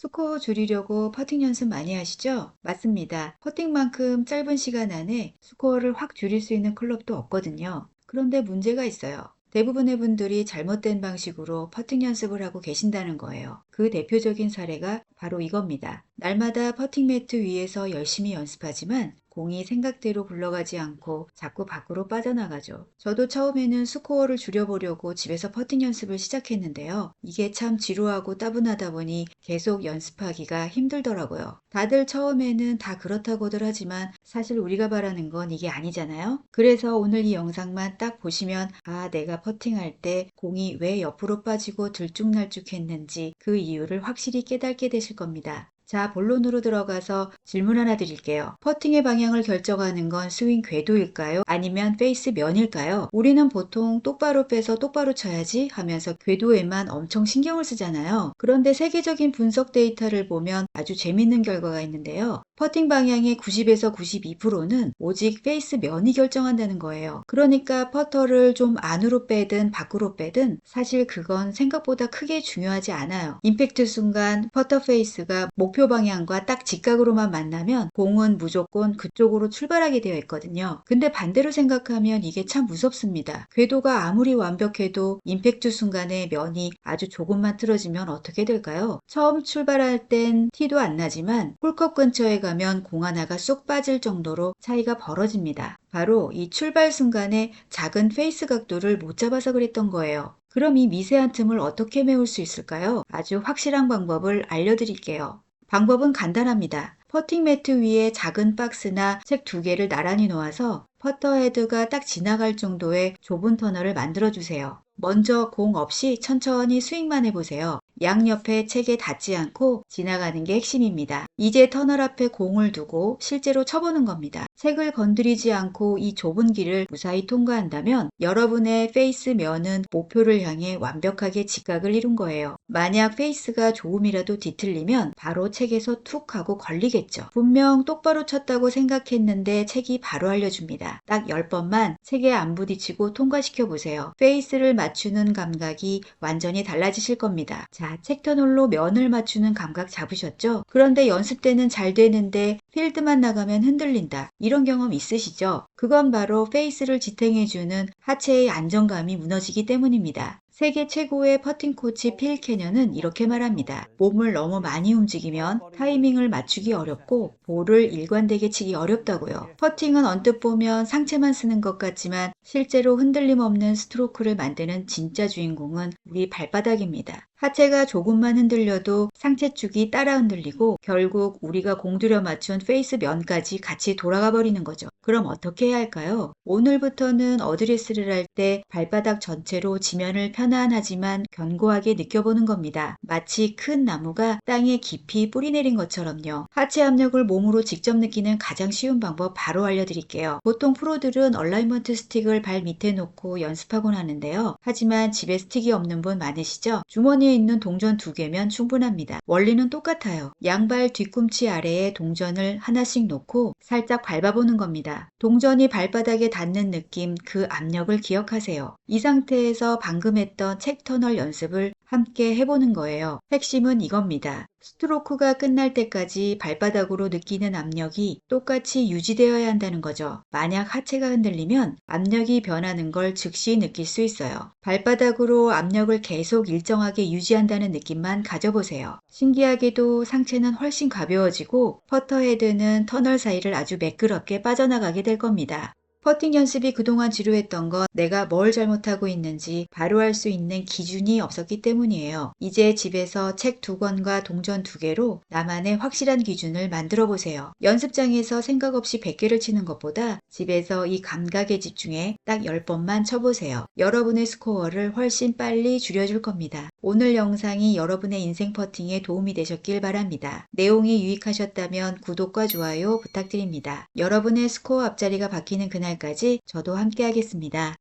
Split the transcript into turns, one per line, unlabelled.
스코어 줄이려고 퍼팅 연습 많이 하시죠? 맞습니다. 퍼팅만큼 짧은 시간 안에 스코어를 확 줄일 수 있는 클럽도 없거든요. 그런데 문제가 있어요. 대부분의 분들이 잘못된 방식으로 퍼팅 연습을 하고 계신다는 거예요. 그 대표적인 사례가 바로 이겁니다. 날마다 퍼팅 매트 위에서 열심히 연습하지만 공이 생각대로 굴러가지 않고 자꾸 밖으로 빠져나가죠. 저도 처음에는 스코어를 줄여보려고 집에서 퍼팅 연습을 시작했는데요. 이게 참 지루하고 따분하다 보니 계속 연습하기가 힘들더라고요. 다들 처음에는 다 그렇다고들 하지만 사실 우리가 바라는 건 이게 아니잖아요. 그래서 오늘 이 영상만 딱 보시면 내가 퍼팅할 때 공이 왜 옆으로 빠지고 들쭉날쭉했는지 그 이유를 확실히 깨닫게 되실 겁니다. 자, 본론으로 들어가서 질문 하나 드릴게요. 퍼팅의 방향을 결정하는 건 스윙 궤도일까요? 아니면 페이스 면일까요? 우리는 보통 똑바로 빼서 똑바로 쳐야지 하면서 궤도에만 엄청 신경을 쓰잖아요. 그런데 세계적인 분석 데이터를 보면 아주 재밌는 결과가 있는데요. 퍼팅 방향의 90에서 92%는 오직 페이스 면이 결정한다는 거예요. 그러니까 퍼터를 좀 안으로 빼든 밖으로 빼든 사실 그건 생각보다 크게 중요하지 않아요. 임팩트 순간 퍼터 페이스가 목표 방향과 딱 직각으로만 만나면 공은 무조건 그쪽으로 출발하게 되어 있거든요. 근데 반대로 생각하면 이게 참 무섭습니다. 궤도가 아무리 완벽해도 임팩트 순간에 면이 아주 조금만 틀어지면 어떻게 될까요? 처음 출발할 땐 티도 안 나지만 홀컵 근처에 가면 공 하나가 쏙 빠질 정도로 차이가 벌어집니다. 바로 이 출발 순간에 작은 페이스 각도를 못 잡아서 그랬던 거예요. 그럼 이 미세한 틈을 어떻게 메울 수 있을까요? 아주 확실한 방법을 알려드릴게요. 방법은 간단합니다. 퍼팅 매트 위에 작은 박스나 책 2개를 나란히 놓아서 퍼터 헤드가 딱 지나갈 정도의 좁은 터널을 만들어 주세요. 먼저 공 없이 천천히 스윙만 해보세요. 양옆에 책에 닿지 않고 지나가는 게 핵심입니다. 이제 터널 앞에 공을 두고 실제로 쳐보는 겁니다. 책을 건드리지 않고 이 좁은 길을 무사히 통과한다면 여러분의 페이스 면은 목표를 향해 완벽하게 직각을 이룬 거예요. 만약 페이스가 조금이라도 뒤틀리면 바로 책에서 툭 하고 걸리겠죠. 분명 똑바로 쳤다고 생각했는데 책이 바로 알려줍니다. 딱 10번만 책에 안 부딪히고 통과시켜 보세요. 페이스를 맞추는 감각이 완전히 달라지실 겁니다. 자, 책 터널로 면을 맞추는 감각 잡으셨죠? 그런데 연습 때는 잘 되는데 필드만 나가면 흔들린다. 이런 경험 있으시죠? 그건 바로 페이스를 지탱해주는 하체의 안정감이 무너지기 때문입니다. 세계 최고의 퍼팅 코치 필 캐년은 이렇게 말합니다. 몸을 너무 많이 움직이면 타이밍을 맞추기 어렵고 볼을 일관되게 치기 어렵다고요. 퍼팅은 언뜻 보면 상체만 쓰는 것 같지만 실제로 흔들림 없는 스트로크를 만드는 진짜 주인공은 우리 발바닥입니다. 하체가 조금만 흔들려도 상체 축이 따라 흔들리고 결국 우리가 공들여 맞춘 페이스 면까지 같이 돌아가 버리는 거죠. 그럼 어떻게 해야 할까요? 오늘부터는 어드레스를 할 때 발바닥 전체로 지면을 편안하지만 견고하게 느껴보는 겁니다. 마치 큰 나무가 땅에 깊이 뿌리 내린 것처럼요. 하체 압력을 몸으로 직접 느끼는 가장 쉬운 방법 바로 알려드릴게요. 보통 프로들은 얼라이먼트 스틱을 발 밑에 놓고 연습하곤 하는데요. 하지만 집에 스틱이 없는 분 많으시죠? 주머니에 있는 동전 2개면 충분합니다. 원리는 똑같아요. 양발 뒤꿈치 아래에 동전을 하나씩 놓고 살짝 밟아보는 겁니다. 동전이 발바닥에 닿는 느낌, 그 압력을 기억하세요. 이 상태에서 방금 했던 책 터널 연습을 함께 해보는 거예요. 핵심은 이겁니다. 스트로크가 끝날 때까지 발바닥으로 느끼는 압력이 똑같이 유지되어야 한다는 거죠. 만약 하체가 흔들리면 압력이 변하는 걸 즉시 느낄 수 있어요. 발바닥으로 압력을 계속 일정하게 유지한다는 느낌만 가져보세요. 신기하게도 상체는 훨씬 가벼워지고 퍼터 헤드는 터널 사이를 아주 매끄럽게 빠져나가게 될 겁니다. 퍼팅 연습이 그동안 지루했던 건 내가 뭘 잘못하고 있는지 바로 알 수 있는 기준이 없었기 때문이에요. 이제 집에서 책 2권과 동전 2개로 나만의 확실한 기준을 만들어 보세요. 연습장에서 생각 없이 100개를 치는 것보다 집에서 이 감각에 집중해 딱 10번만 쳐보세요. 여러분의 스코어를 훨씬 빨리 줄여줄 겁니다. 오늘 영상이 여러분의 인생 퍼팅에 도움이 되셨길 바랍니다. 내용이 유익하셨다면 구독과 좋아요 부탁드립니다. 여러분의 스코어 앞자리가 바뀌는 그날까지 저도 함께 하겠습니다.